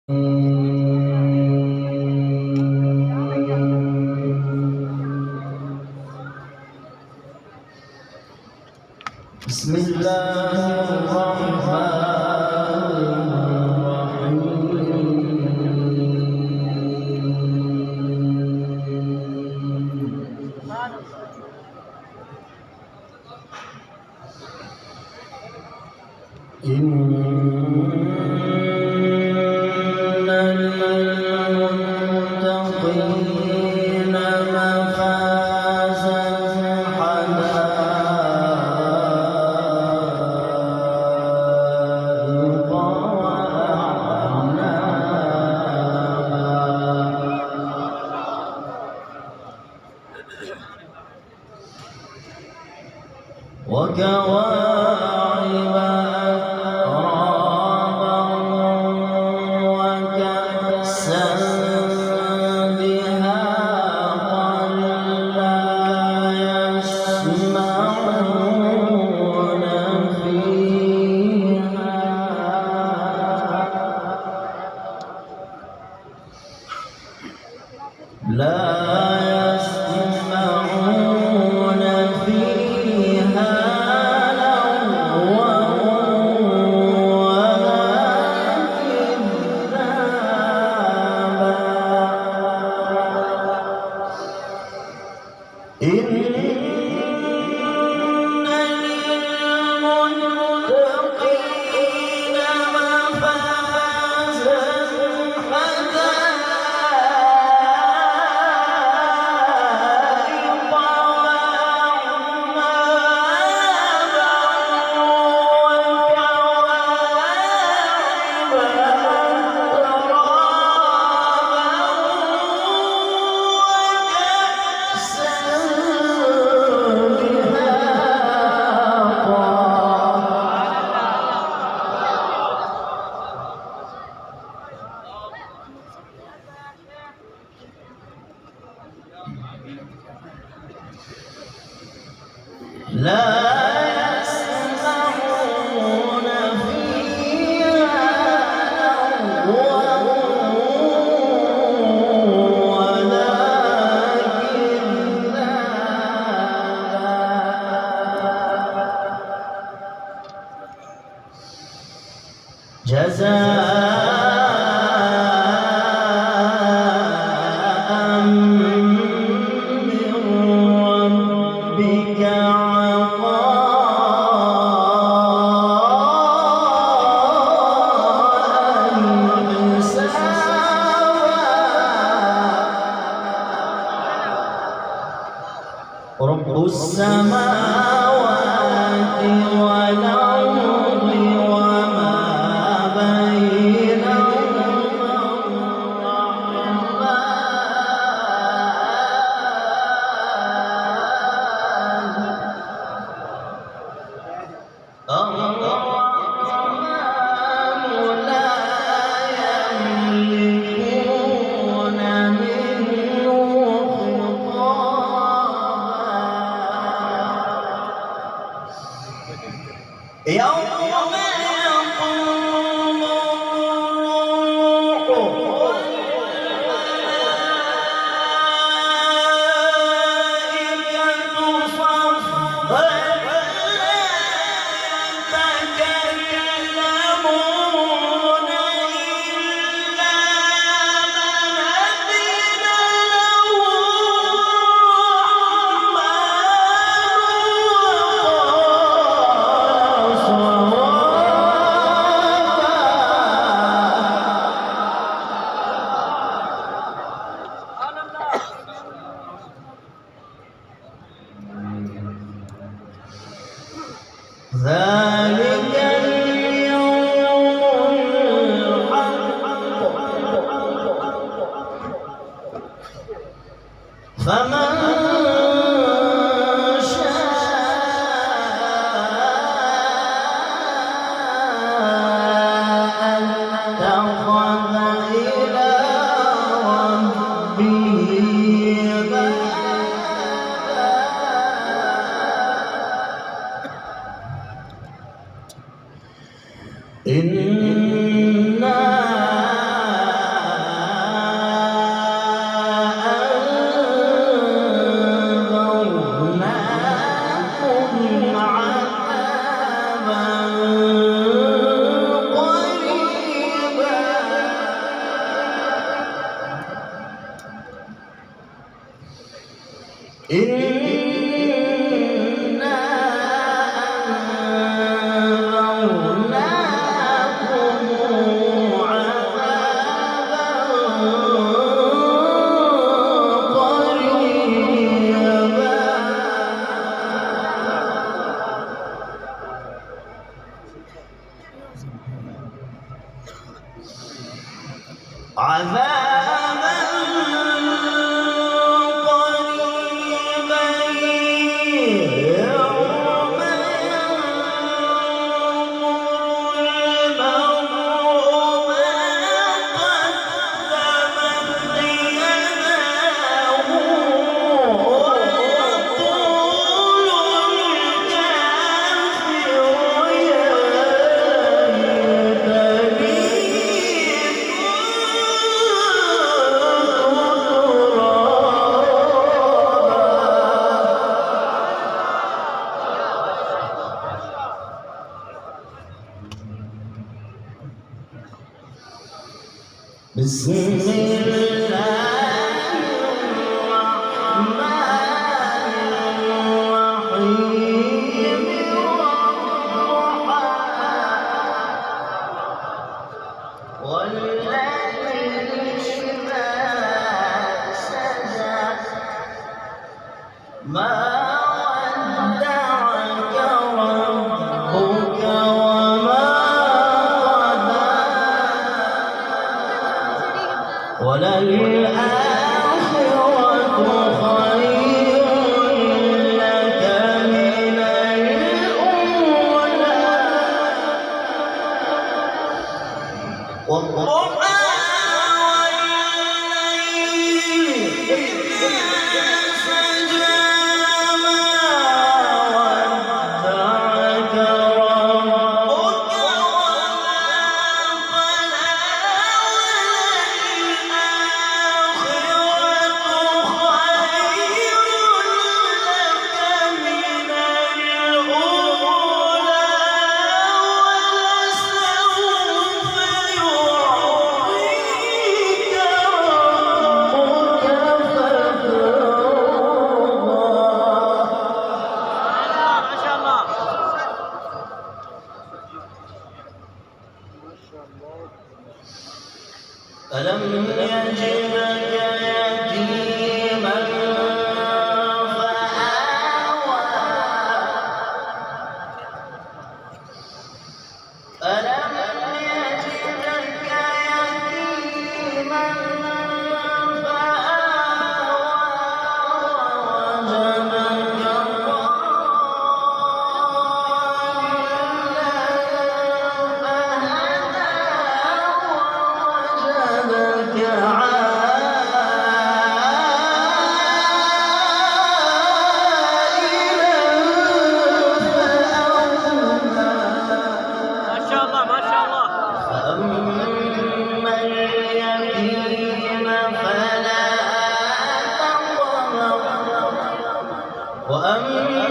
بسم الله الرحمن الرحيم. للمتقين مفازا حدائق وكواعب أترابا وكأسا دهاقا لا يسمعون فيها إن للمتقين مفازا حدائق وأعنابا وكواعب لا يسمعون فيها لغوا ولا كذابا جزاء من ربك رب السماوات والأرض وما بينهما الرحمن لا يملكون منه خطابا يوم يقوم الروح والملائكة صفا لا يتكلمون إلا من أذن له ذلك اليوم الحق فمن شاء اتخذ إلى ربه مآبا إنا إنا أنذرناكم عذابا قريبا عذابا قريبا يوم ينظر المرء ما قدمت يداه ويقول الكافر يا بسم الله الرحمن الرحيم والليل إذا سجى ما ودعك ربك وما وللآخرة خير لك من الأولى والقرآن والليل إذا سجى ما ودعك ربك ألم يجدك يتيما فآوى ألم يجدك يتيما فآوى وجدك فأما اليتيم فلا تقهر وأما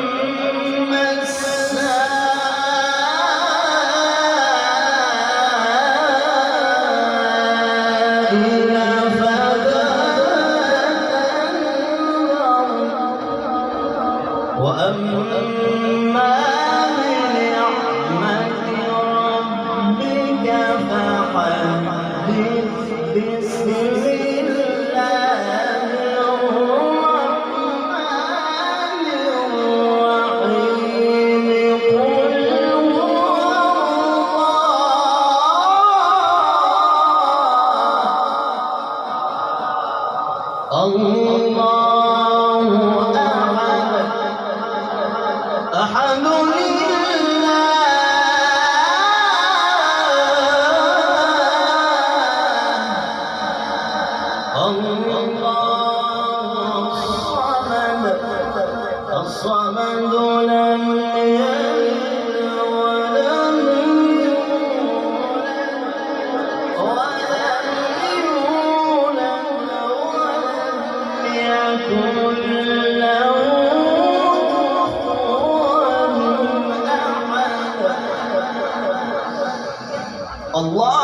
السائل فلا تنهر وأما بنعمة ربك فحدث بسم الله الرحمن الرحيم قل هو الله أحد الصمد لم يلد ولم يولد ولم يولد ولم يكن له كفوا أحد. الله